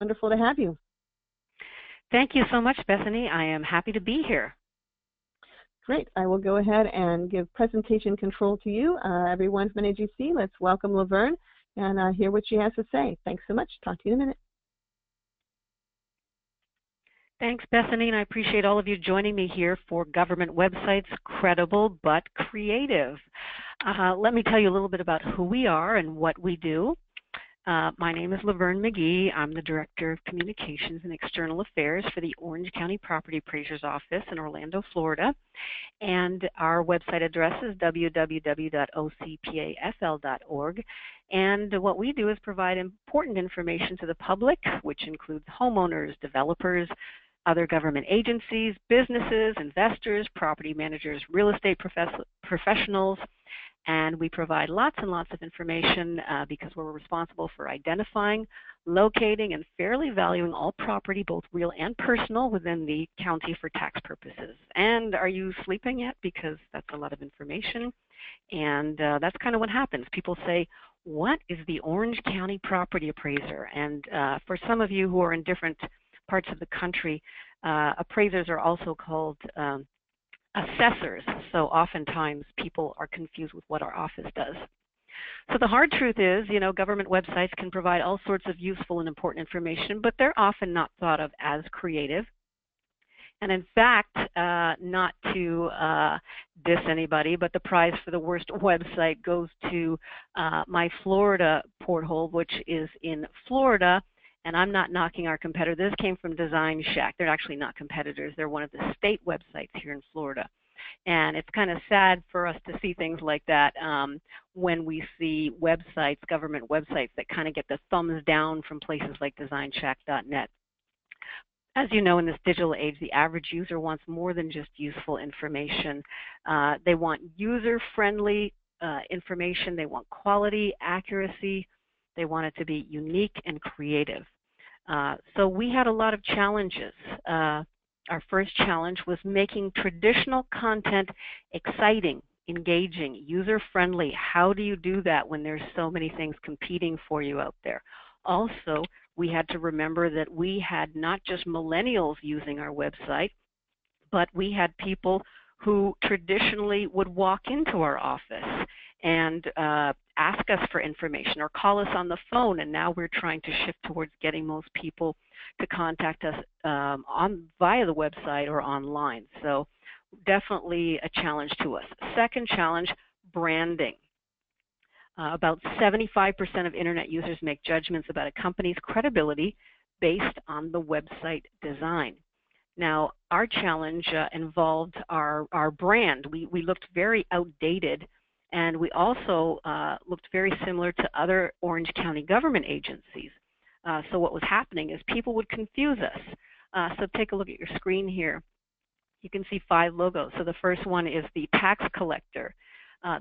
Wonderful to have you. Thank you so much, Bethany. I am happy to be here. Great. I will go ahead and give presentation control to you. Everyone from NAGC, let's welcome Laverne and hear what she has to say. Thanks so much. Talk to you in a minute. Thanks, Bethany, and I appreciate all of you joining me here for Government Websites, Credible but Creative. Let me tell you a little bit about who we are and what we do. My name is Laverne McGee. I'm the Director of Communications and External Affairs for the Orange County Property Appraiser's Office in Orlando, Florida. And our website address is www.ocpafl.org. And what we do is provide important information to the public, which includes homeowners, developers, other government agencies, businesses, investors, property managers, real estate professionals, and we provide lots and lots of information because we're responsible for identifying, locating, and fairly valuing all property, both real and personal, within the county for tax purposes. And are you sleeping yet? Because that's a lot of information, and that's kind of what happens. People say, what is the Orange County Property Appraiser? And for some of you who are in different parts of the country, appraisers are also called assessors, so oftentimes people are confused with what our office does. So the hard truth is, government websites can provide all sorts of useful and important information, but they're often not thought of as creative. And in fact, not to diss anybody, but the prize for the worst website goes to my Florida porthole, which is in Florida. And I'm not knocking our competitor. This came from Design Shack. They're actually not competitors. They're one of the state websites here in Florida. And it's kind of sad for us to see things like that when we see websites, government websites, that kind of get the thumbs down from places like designshack.net. As you know, in this digital age, the average user wants more than just useful information. They want user-friendly information. They want quality, accuracy. They want it to be unique and creative. So we had a lot of challenges. Our first challenge was making traditional content exciting, engaging, user-friendly. How do you do that when there's so many things competing for you out there? Also, we had to remember that we had not just millennials using our website, but we had people who traditionally would walk into our office and ask us for information or call us on the phone, and now we're trying to shift towards getting most people to contact us via the website or online. So definitely a challenge to us. Second challenge, branding. About 75% of internet users make judgments about a company's credibility based on the website design. Now, our challenge involved our brand. We looked very outdated, and we also looked very similar to other Orange County government agencies. So what was happening is people would confuse us. So take a look at your screen here. You can see 5 logos. So the first one is the tax collector.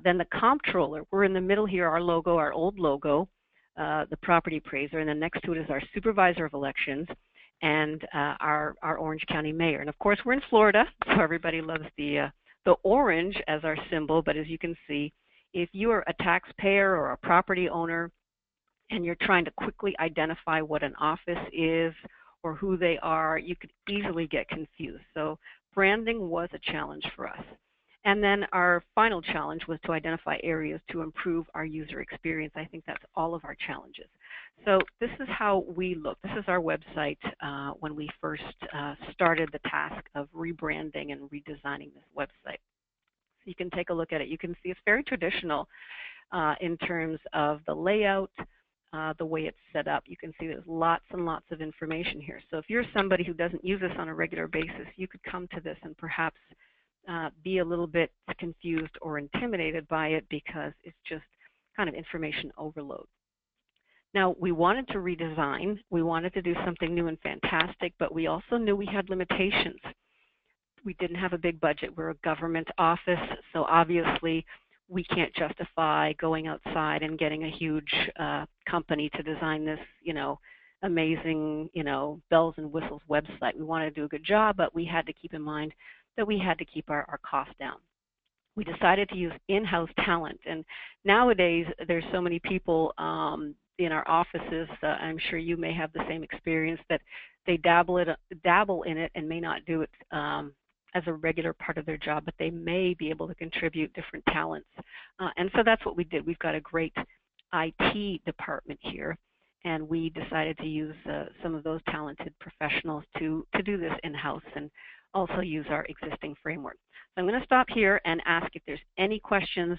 Then the comptroller. We're in the middle here, our logo, our old logo, the property appraiser. And then next to it is our supervisor of elections and our Orange County mayor. And of course, we're in Florida, so everybody loves the orange as our symbol. But as you can see, if you are a taxpayer or a property owner and you're trying to quickly identify what an office is or who they are, you could easily get confused. So branding was a challenge for us. And then our final challenge was to identify areas to improve our user experience. I think that's all of our challenges. So this is how we look. This is our website when we first started the task of rebranding and redesigning this website. So you can take a look at it. You can see it's very traditional in terms of the layout, the way it's set up. You can see there's lots and lots of information here. So if you're somebody who doesn't use this on a regular basis, you could come to this and perhaps be a little bit confused or intimidated by it because it's just kind of information overload. Now, we wanted to redesign. We wanted to do something new and fantastic, but we also knew we had limitations. We didn't have a big budget. We're a government office, so obviously we can't justify going outside and getting a huge company to design this, amazing, bells and whistles website. We wanted to do a good job, but we had to keep in mind that we had to keep our costs down. We decided to use in-house talent, and nowadays there's so many people in our offices, I'm sure you may have the same experience, that they dabble in it and may not do it as a regular part of their job, but they may be able to contribute different talents. And so that's what we did. We've got a great IT department here, and we decided to use some of those talented professionals to do this in-house and also use our existing framework. So I'm going to stop here and ask if there's any questions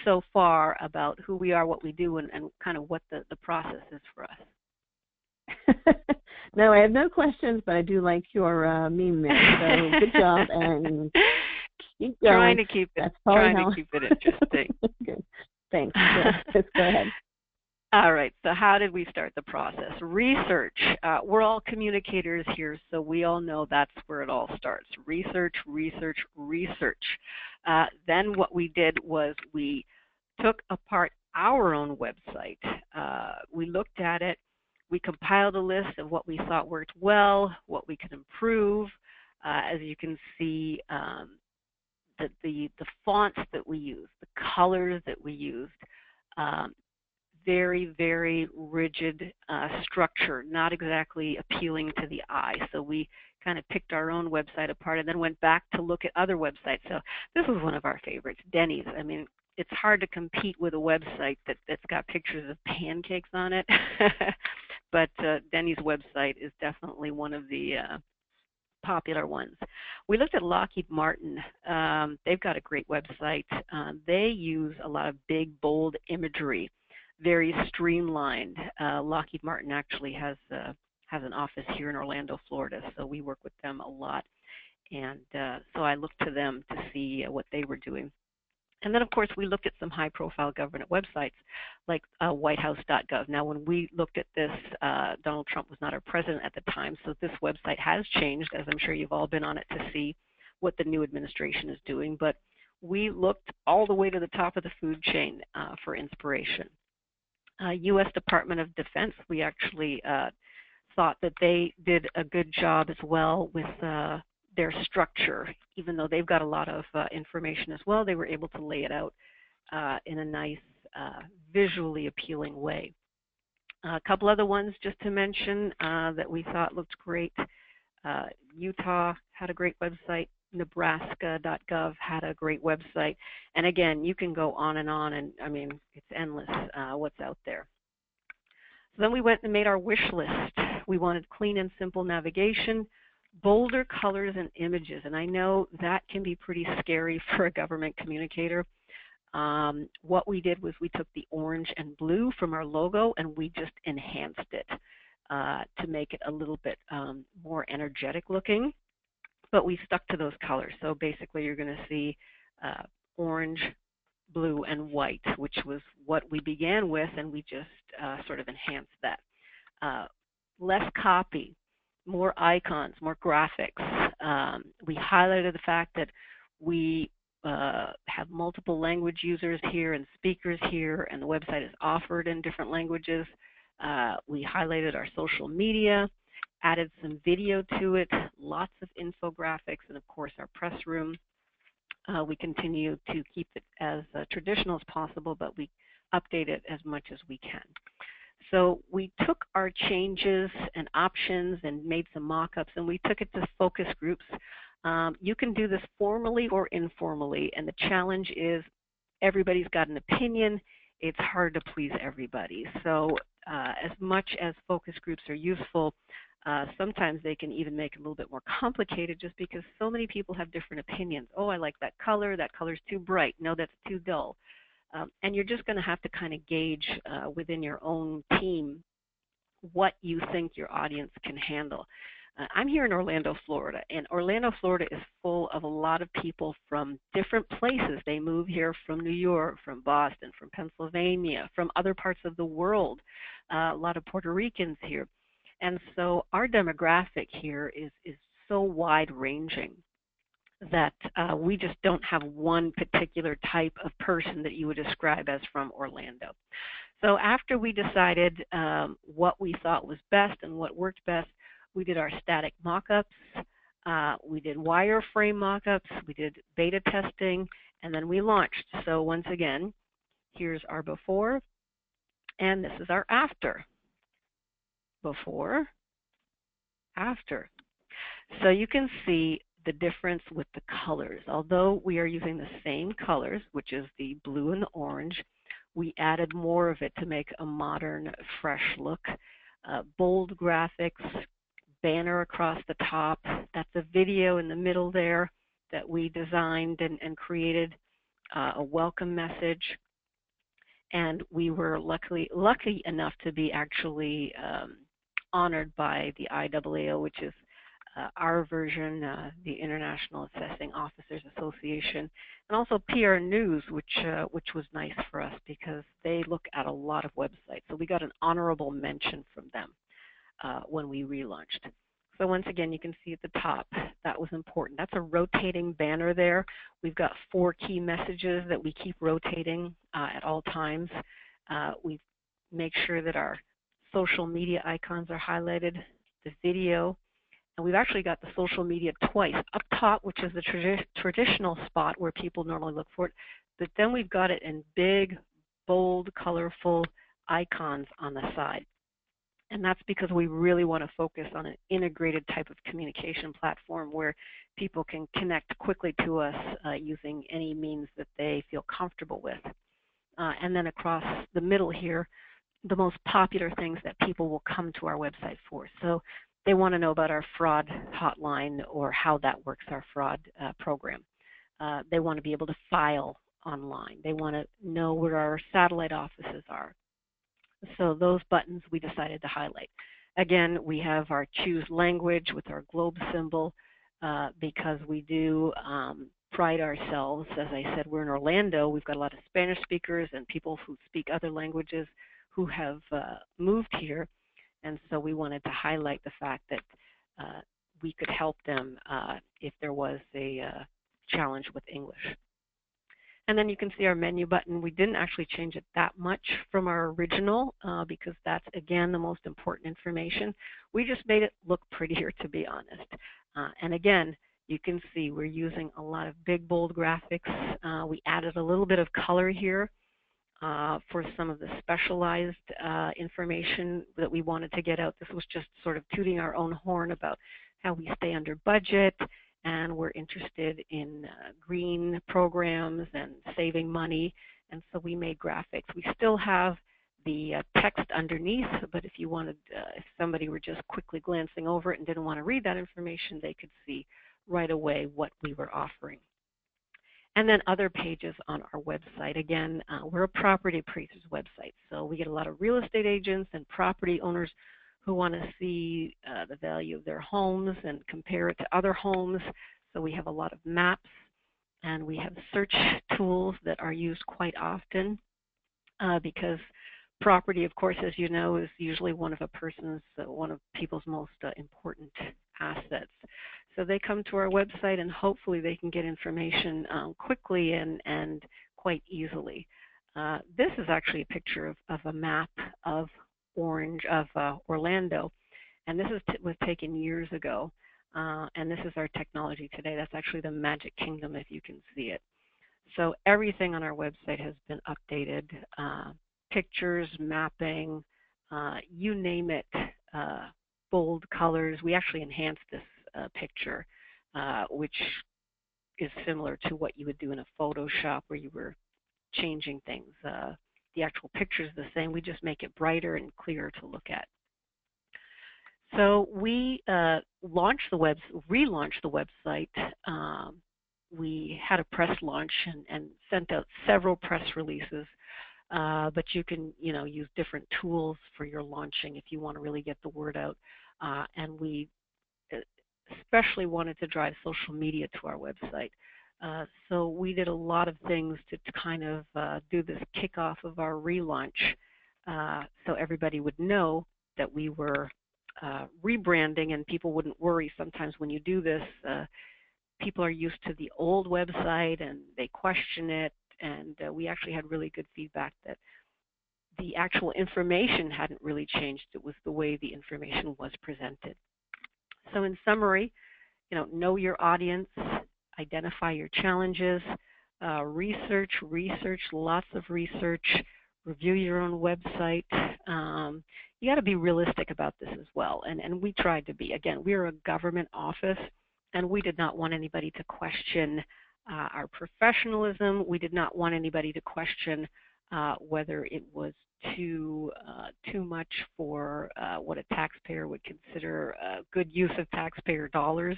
so far about who we are, what we do, and kind of what the process is for us. No, I have no questions, but I do like your meme there. So good job, and keep going. Trying to keep it interesting. Good. Thanks. Just go ahead. All right, so how did we start the process? Research. We're all communicators here, so we all know that's where it all starts. Research, research, research. Then what we did was we took apart our own website. We looked at it. We compiled a list of what we thought worked well, what we could improve. As you can see, the fonts that we used, the colors that we used, very, very rigid structure, not exactly appealing to the eye. So we kind of picked our own website apart and then went back to look at other websites. So this was one of our favorites, Denny's. I mean, it's hard to compete with a website that's got pictures of pancakes on it, but Denny's website is definitely one of the popular ones. We looked at Lockheed Martin. They've got a great website. They use a lot of big, bold imagery, very streamlined. Lockheed Martin actually has an office here in Orlando, Florida, so we work with them a lot. And so I looked to them to see what they were doing. And then, of course, we looked at some high-profile government websites like whitehouse.gov. Now, when we looked at this, Donald Trump was not our president at the time, so this website has changed, as I'm sure you've all been on it to see what the new administration is doing. But we looked all the way to the top of the food chain for inspiration. U.S. Department of Defense, we actually thought that they did a good job as well with their structure. Even though they've got a lot of information as well, they were able to lay it out in a nice, visually appealing way. A couple other ones just to mention that we thought looked great. Utah had a great website. Nebraska.gov had a great website. And again, you can go on, and I mean, it's endless what's out there. So then we went and made our wish list. We wanted clean and simple navigation, bolder colors and images, and I know that can be pretty scary for a government communicator. What we did was we took the orange and blue from our logo and we just enhanced it to make it a little bit more energetic looking, but we stuck to those colors. So basically you're going to see orange, blue, and white, which was what we began with, and we just sort of enhanced that. Less copy, more icons, more graphics. We highlighted the fact that we have multiple language users here and speakers here, and the website is offered in different languages. We highlighted our social media, added some video to it, lots of infographics, and of course our press room. We continue to keep it as traditional as possible, but we update it as much as we can. So we took our changes and options and made some mock-ups, and we took it to focus groups. You can do this formally or informally, and the challenge is everybody's got an opinion. It's hard to please everybody. So as much as focus groups are useful, sometimes they can even make it a little bit more complicated just because so many people have different opinions. Oh, I like that color's too bright. No, that's too dull. And you're just going to have to kind of gauge within your own team what you think your audience can handle. I'm here in Orlando, Florida, and Orlando, Florida is full of a lot of people from different places. They move here from New York, from Boston, from Pennsylvania, from other parts of the world, a lot of Puerto Ricans here. And so our demographic here is so wide-ranging that we just don't have one particular type of person that you would describe as from Orlando. So after we decided what we thought was best and what worked best, we did our static mock-ups, we did wireframe mock-ups, we did beta testing, and then we launched. So once again, here's our before And this is our after. Before, after. So you can see the difference with the colors. Although we are using the same colors, which is the blue and the orange, we added more of it to make a modern, fresh look. Bold graphics, banner across the top. That's a video in the middle there that we designed and created, a welcome message. And we were lucky enough to be actually honored by the IAAO, which is our version, the International Assessing Officers Association, and also PR News, which was nice for us because they look at a lot of websites. So we got an honorable mention from them when we relaunched. So once again, you can see at the top, that was important. That's a rotating banner there. We've got 4 key messages that we keep rotating at all times. We make sure that our social media icons are highlighted, the video, and we've actually got the social media twice. Up top, which is the traditional spot where people normally look for it, but then we've got it in big, bold, colorful icons on the side. And that's because we really want to focus on an integrated type of communication platform where people can connect quickly to us using any means that they feel comfortable with. And then across the middle here, the most popular things that people will come to our website for. So they want to know about our fraud hotline or how that works, our fraud program. They want to be able to file online. They want to know where our satellite offices are. So those buttons we decided to highlight. Again, we have our choose language with our globe symbol because we do pride ourselves. As I said, we're in Orlando. We've got a lot of Spanish speakers and people who speak other languages who have moved here. And so we wanted to highlight the fact that we could help them if there was a challenge with English. And then you can see our menu button. We didn't actually change it that much from our original because that's, again, the most important information. We just made it look prettier, to be honest. And again, you can see we're using a lot of big, bold graphics. We added a little bit of color here for some of the specialized information that we wanted to get out. This was just sort of tooting our own horn about how we stay under budget, and we're interested in green programs and saving money, and so we made graphics. We still have the text underneath, but if you wanted, if somebody were just quickly glancing over it and didn't want to read that information, they could see right away what we were offering. And then other pages on our website. Again, we're a property appraiser's website, so we get a lot of real estate agents and property owners who want to see the value of their homes and compare it to other homes. So we have a lot of maps, and we have search tools that are used quite often because property, of course, as you know, is usually one of people's most important assets. So they come to our website, and hopefully they can get information quickly and quite easily. This is actually a picture of a map of Orlando, and this was taken years ago, and this is our technology today. That's actually the Magic Kingdom, if you can see it. So everything on our website has been updated, pictures, mapping, you name it, bold colors. We actually enhanced this picture, which is similar to what you would do in a Photoshop where you were changing things. The actual picture is the same. We just make it brighter and clearer to look at. So we relaunched the website. We had a press launch and sent out several press releases. But you can, use different tools for your launching if you want to really get the word out. And we especially wanted to drive social media to our website. So we did a lot of things to kind of do this kickoff of our relaunch so everybody would know that we were rebranding and people wouldn't worry. Sometimes when you do this, people are used to the old website and they question it, and we actually had really good feedback that the actual information hadn't really changed. It was the way the information was presented. So in summary, know your audience, identify your challenges, research, lots of research, review your own website. You got to be realistic about this as well, and we tried to be. Again, we're a government office, and we did not want anybody to question our professionalism. We did not want anybody to question whether it was too much for what a taxpayer would consider a good use of taxpayer dollars.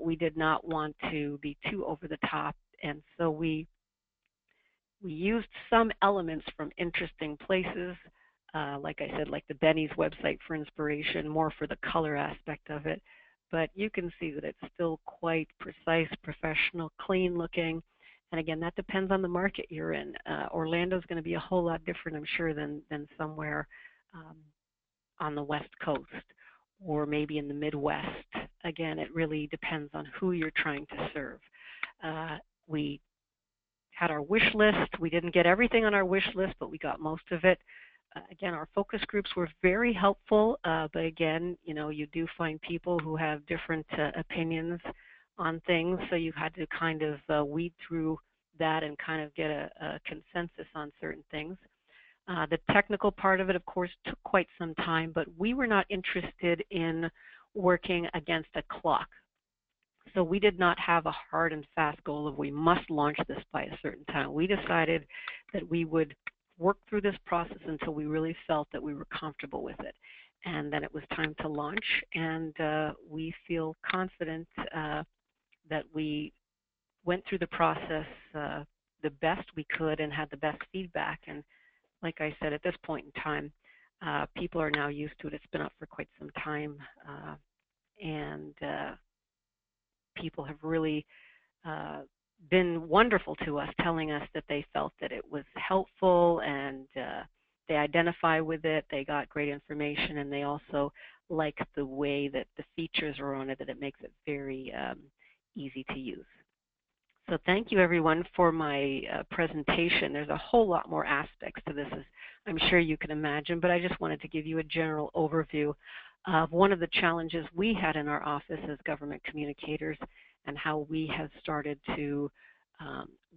We did not want to be too over the top, and so we used some elements from interesting places, like I said, like the Benny's website for inspiration, more for the color aspect of it. But you can see that it's still quite precise, professional, clean looking. And again, that depends on the market you're in. Orlando's going to be a whole lot different, I'm sure, than somewhere on the West Coast or maybe in the Midwest. Again, it really depends on who you're trying to serve. We had our wish list. We didn't get everything on our wish list, but we got most of it. Again, our focus groups were very helpful, but again, you do find people who have different opinions on things, so you had to kind of weed through that and kind of get a consensus on certain things. The technical part of it, of course, took quite some time, but we were not interested in working against a clock. So we did not have a hard and fast goal of we must launch this by a certain time. We decided that we would work through this process until we really felt that we were comfortable with it. And then it was time to launch, and we feel confident that we went through the process the best we could and had the best feedback. And like I said, at this point in time, people are now used to it. It's been up for quite some time, and people have really been wonderful to us, telling us that they felt that it was helpful and they identify with it, they got great information, and they also like the way that the features are on it, that it makes it very easy to use. So thank you, everyone, for my presentation. There's a whole lot more aspects to this, as I'm sure you can imagine, but I just wanted to give you a general overview of one of the challenges we had in our office as government communicators and how we have started to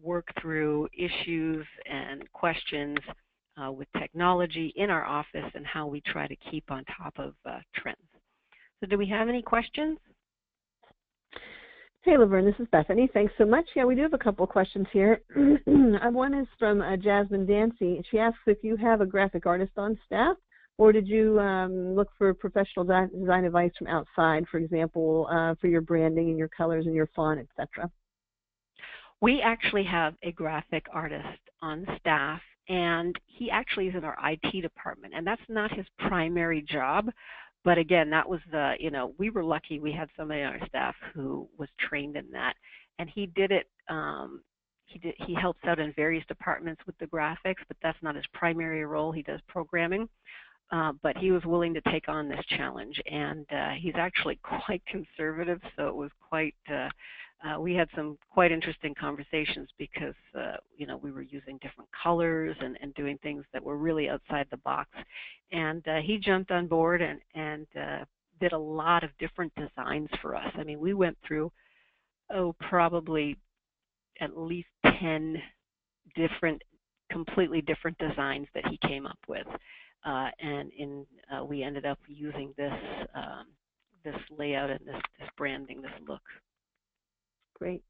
work through issues and questions with technology in our office and how we try to keep on top of trends. So do we have any questions? Hey, Laverne, this is Bethany. Thanks so much. Yeah, we do have a couple of questions here. One is from Jasmine Dancy. She asks if you have a graphic artist on staff, or did you look for professional design advice from outside, for example, for your branding and your colors and your font, etc.? We actually have a graphic artist on staff, and he actually is in our IT department, and that's not his primary job. But again, that was the, we were lucky we had somebody on our staff who was trained in that, and he did it. He helps out in various departments with the graphics, but that's not his primary role. He does programming, but he was willing to take on this challenge, and he's actually quite conservative, so it was quite. We had some quite interesting conversations because we were using different colors and doing things that were really outside the box, and he jumped on board and did a lot of different designs for us. I mean, we went through probably at least 10 different, completely different designs that he came up with, and we ended up using this layout and this branding, this look. Great.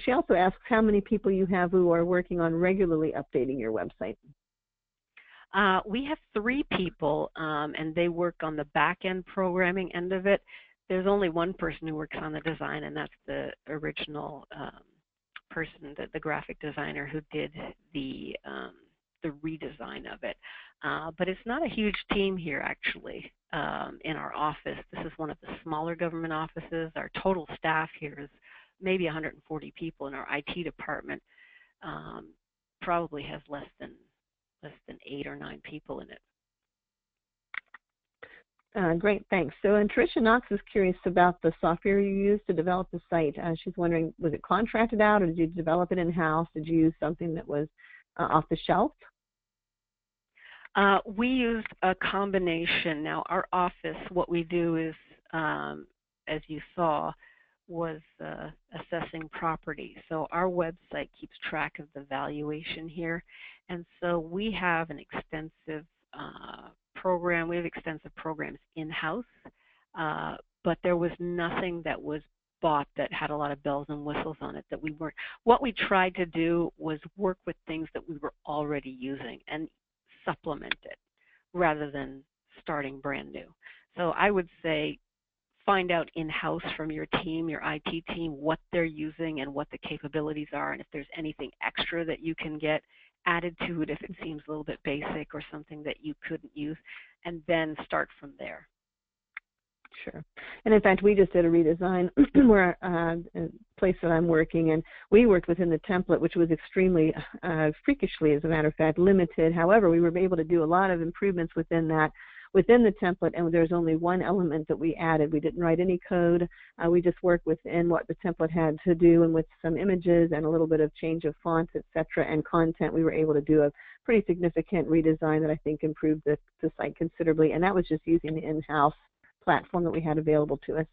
She also asks how many people you have who are working on regularly updating your website. We have 3 people, and they work on the back-end programming end of it. There's only one person who works on the design, and that's the original person, the graphic designer who did the redesign of it. But it's not a huge team here, actually, in our office. This is one of the smaller government offices. Our total staff here is maybe 140 people, in our IT department probably has less than 8 or 9 people in it. Great, thanks. So, and Tricia Knox is curious about the software you used to develop the site. She's wondering, was it contracted out, or did you develop it in-house? Did you use something that was off the shelf? We used a combination. Now, our office, what we do is, as you saw, was assessing property. So our website keeps track of the valuation here. And so we have an extensive program. We have extensive programs in-house, but there was nothing that was bought that had a lot of bells and whistles on it that we weren't. What we tried to do was work with things that we were already using and supplement it rather than starting brand new. So I would say find out in-house from your team, your IT team, what they're using and what the capabilities are, and if there's anything extra that you can get added to it if it seems a little bit basic or something that you couldn't use, and then start from there. Sure. And in fact, we just did a redesign where a place that I'm working, and we worked within the template, which was extremely freakishly, as a matter of fact, limited. However, we were able to do a lot of improvements within the template, and there's only one element that we added. We didn't write any code. We just worked within what the template had to do, and with some images and a little bit of change of fonts, etc., and content, we were able to do a pretty significant redesign that I think improved the site considerably, and that was just using the in-house platform that we had available to us.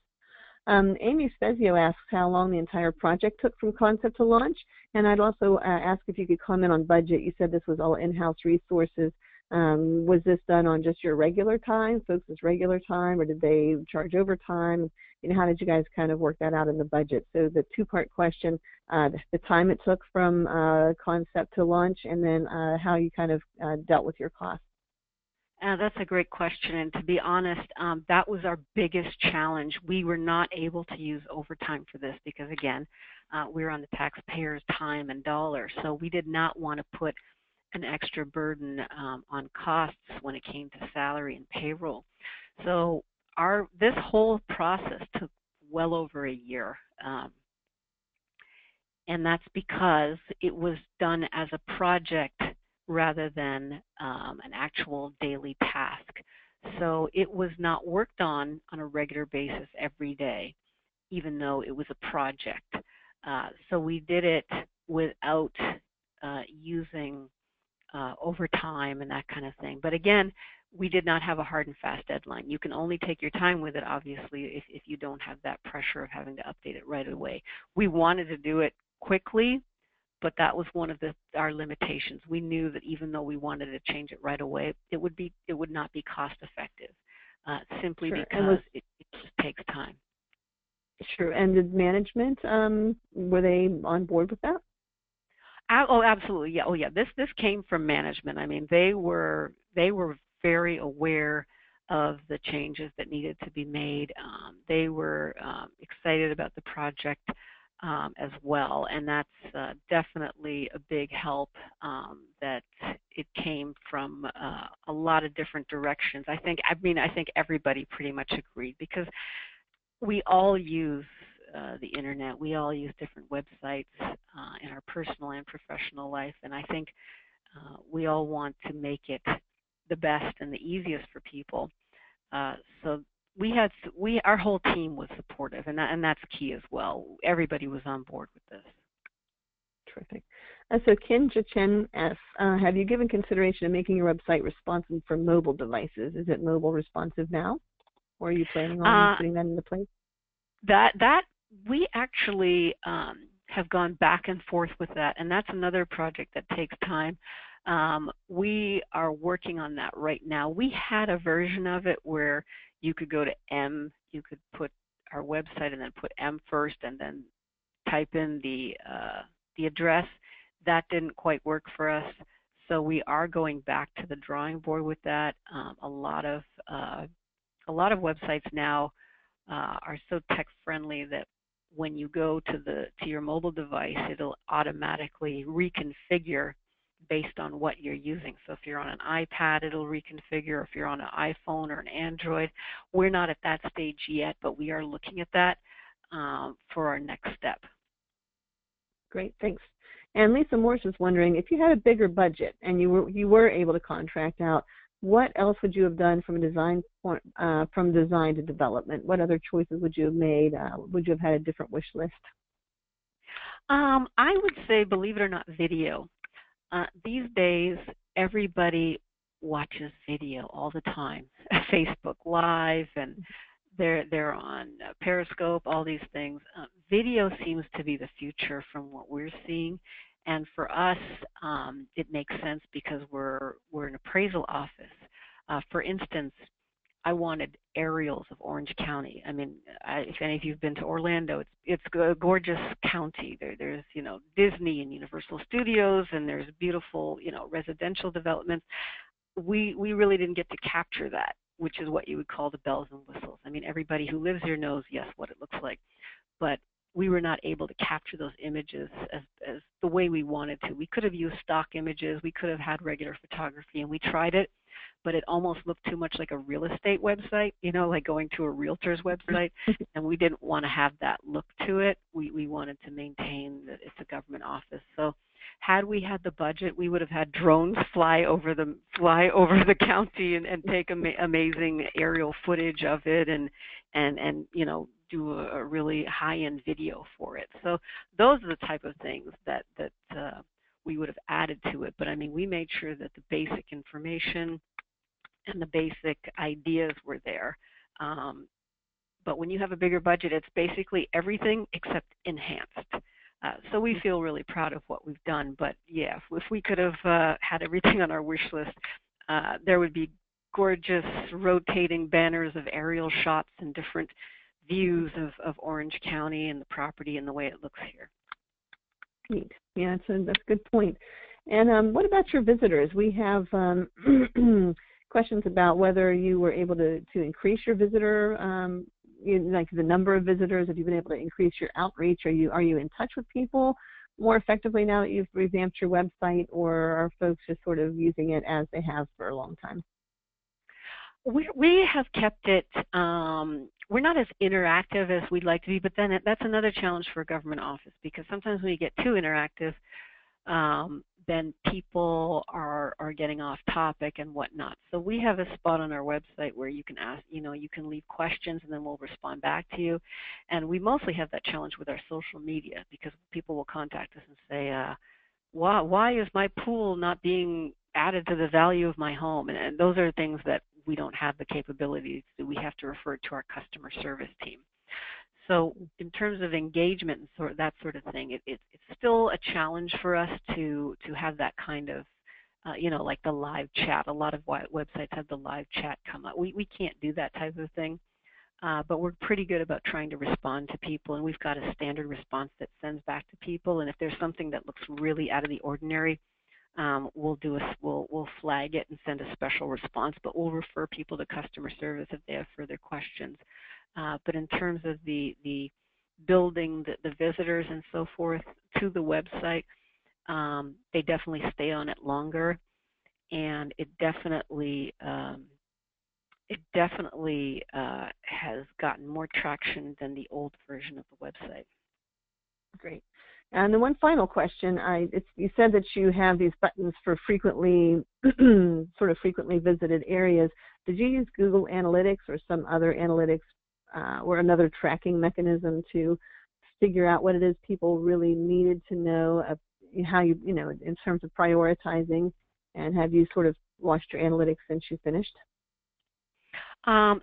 Amy Spezio asks how long the entire project took from concept to launch, and I'd also ask if you could comment on budget. You said this was all in-house resources. Was this done on just your regular time, folks' regular time, or did they charge overtime? You know, how did you guys kind of work that out in the budget? So the two-part question, the time it took from concept to launch, and then how you kind of dealt with your costs. That's a great question, and to be honest, that was our biggest challenge. We were not able to use overtime for this because, again, we were on the taxpayers' time and dollars, so we did not want to put an extra burden on costs when it came to salary and payroll. So this whole process took well over a year, and that's because it was done as a project rather than an actual daily task. So it was not worked on a regular basis every day, even though it was a project. So we did it without using overtime and that kind of thing. But again, we did not have a hard and fast deadline. You can only take your time with it, obviously, if you don't have that pressure of having to update it right away. We wanted to do it quickly, but that was one of our limitations. We knew that even though we wanted to change it right away, it would not be cost effective, simply Sure. because it just takes time. Sure. And did management, were they on board with that? Oh, absolutely. Yeah. Oh, yeah. This came from management. I mean, they were very aware of the changes that needed to be made. They were excited about the project as well, and that's definitely a big help. That it came from a lot of different directions. I think everybody pretty much agreed because we all use the internet. We all use different websites in our personal and professional life, and I think we all want to make it the best and the easiest for people. So our whole team was supportive, and that's key as well. Everybody was on board with this. Terrific. So Kinja Chen asks, have you given consideration to making your website responsive for mobile devices? Is it mobile responsive now, or are you planning on putting that into place? That we actually have gone back and forth with that, and that's another project that takes time. We are working on that right now. We had a version of it where you could go to M, you could put our website and then put M first and then type in the address. That didn't quite work for us, so we are going back to the drawing board with that. A lot of websites now are so tech friendly that when you go to your mobile device, it'll automatically reconfigure based on what you're using. So if you're on an iPad, it'll reconfigure. If you're on an iPhone or an Android, we're not at that stage yet, but we are looking at that for our next step. Great, thanks. And Lisa Morse is wondering, if you had a bigger budget and you were able to contract out, what else would you have done from design to development? What other choices would you have made? Would you have had a different wish list? I would say, believe it or not, video. These days, everybody watches video all the time, Facebook Live, and they're on Periscope, all these things. Video seems to be the future from what we're seeing, and for us, it makes sense because we're an appraisal office. For instance, I wanted aerials of Orange County. I mean, if any of you've been to Orlando, it's a gorgeous county. There's Disney and Universal Studios, and there's beautiful residential developments. We really didn't get to capture that, which is what you would call the bells and whistles. I mean, everybody who lives here knows, yes, what it looks like, but we were not able to capture those images as the way we wanted to. We could have used stock images, we could have had regular photography, and we tried it, but it almost looked too much like a real estate website, like going to a realtor's website, and we didn't want to have that look to it. We wanted to maintain that it's a government office. So had we had the budget, we would have had drones fly over the county and take amazing aerial footage of it and do a really high-end video for it. So those are the type of things that we would have added to it. But I mean, we made sure that the basic information and the basic ideas were there. But when you have a bigger budget, it's basically everything except enhanced. So we feel really proud of what we've done. But yeah, if we could have had everything on our wish list, there would be gorgeous rotating banners of aerial shots and different views of Orange County and the property and the way it looks here. Neat. Yeah, that's a good point. And what about your visitors? We have questions about whether you were able to increase your visitor, like the number of visitors. Have you been able to increase your outreach? Are you in touch with people more effectively now that you've revamped your website, or are folks just sort of using it as they have for a long time? We have kept it, we're not as interactive as we'd like to be, but then that's another challenge for a government office, because sometimes when you get too interactive, then people are getting off topic and whatnot. So we have a spot on our website where you can ask, you can leave questions and then we'll respond back to you. And we mostly have that challenge with our social media, because people will contact us and say, why is my pool not being added to the value of my home? And those are things that we don't have the capabilities to do. We have to refer to our customer service team. So in terms of engagement and that sort of thing, it's still a challenge for us to have that kind of, like the live chat. A lot of websites have the live chat come up. We can't do that type of thing, but we're pretty good about trying to respond to people, and we've got a standard response that sends back to people. And if there's something that looks really out of the ordinary, we'll flag it and send a special response, but we'll refer people to customer service if they have further questions. But in terms of the building the visitors and so forth to the website, they definitely stay on it longer, and it definitely has gotten more traction than the old version of the website. Great. And then one final question. You said that you have these buttons for frequently visited areas. Did you use Google Analytics or some other analytics or another tracking mechanism to figure out what it is people really needed to know, how in terms of prioritizing? And have you sort of watched your analytics since you finished?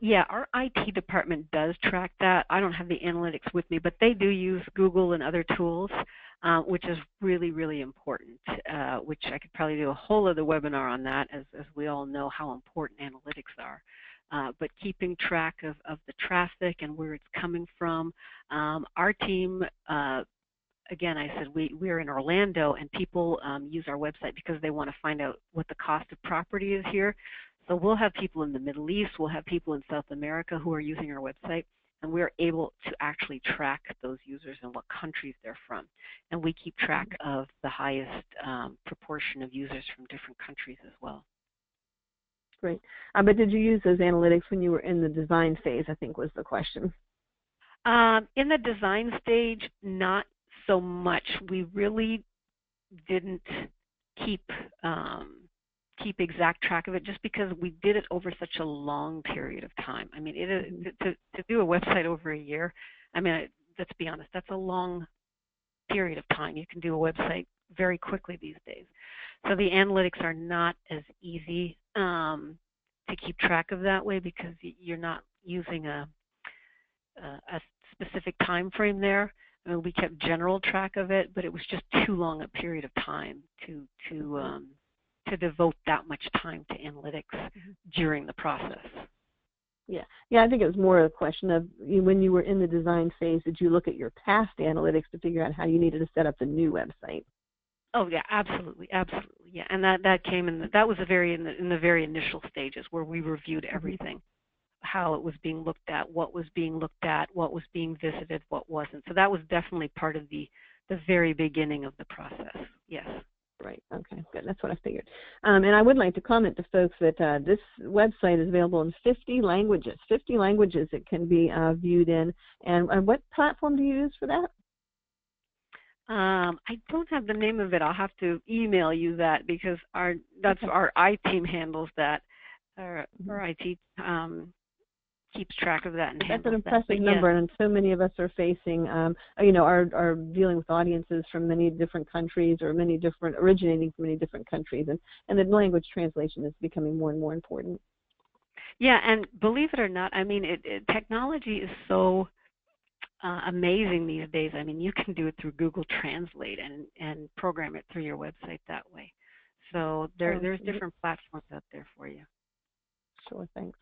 Yeah, our IT department does track that. I don't have the analytics with me, but they do use Google and other tools, which is really, really important, which I could probably do a whole other webinar on that, as we all know how important analytics are. But keeping track of the traffic and where it's coming from. Our team, again, I said we're in Orlando, and people use our website because they want to find out what the cost of property is here. So we'll have people in the Middle East, we'll have people in South America who are using our website, and we're able to actually track those users and what countries they're from. And we keep track of the highest proportion of users from different countries as well. Great. But did you use those analytics when you were in the design phase, I think was the question. In the design stage, not so much. We really didn't keep exact track of it, just because we did it over such a long period of time. I mean, to do a website over a year, I mean, let's be honest, that's a long period of time. You can do a website very quickly these days. So the analytics are not as easy to keep track of that way, because you're not using a specific time frame there. I mean, we kept general track of it, but it was just too long a period of time to devote that much time to analytics during the process. Yeah, I think it was more a question of when you were in the design phase, did you look at your past analytics to figure out how you needed to set up the new website? Oh yeah, absolutely, yeah, and that came in. That was in the very initial stages where we reviewed everything, how it was being looked at, what was being looked at, what was being visited, what wasn't. So that was definitely part of the very beginning of the process. Yes. Right. Okay. Good. That's what I figured. And I would like to comment to folks that this website is available in 50 languages. 50 languages it can be viewed in. And what platform do you use for that? I don't have the name of it. I'll have to email you that because our IT team handles that. Our IT keeps track of that and handles that. That's an impressive number, and so many of us are facing, are dealing with audiences from many different countries or originating from many different countries, and the language translation is becoming more and more important. Yeah, and believe it or not, I mean, technology is so amazing these days. I mean, you can do it through Google Translate and program it through your website that way. So there's different platforms out there for you. Sure, thanks.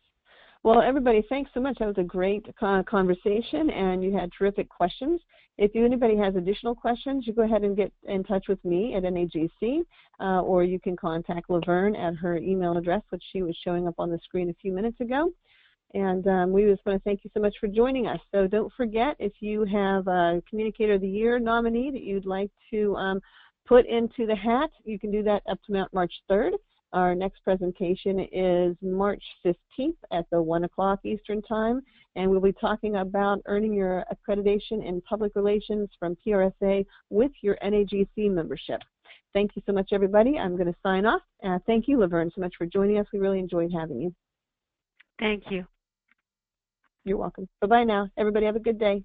Well, everybody, thanks so much. That was a great conversation, and you had terrific questions. If anybody has additional questions, you go ahead and get in touch with me at NAGC, or you can contact Laverne at her email address, which she was showing up on the screen a few minutes ago. And we just want to thank you so much for joining us. So don't forget, if you have a Communicator of the Year nominee that you'd like to put into the hat, you can do that up to March 3rd. Our next presentation is March 15th at the 1 o'clock Eastern Time, and we'll be talking about earning your accreditation in public relations from PRSA with your NAGC membership. Thank you so much, everybody. I'm going to sign off. Thank you, Laverne, so much for joining us. We really enjoyed having you. Thank you. You're welcome. Bye-bye now. Everybody have a good day.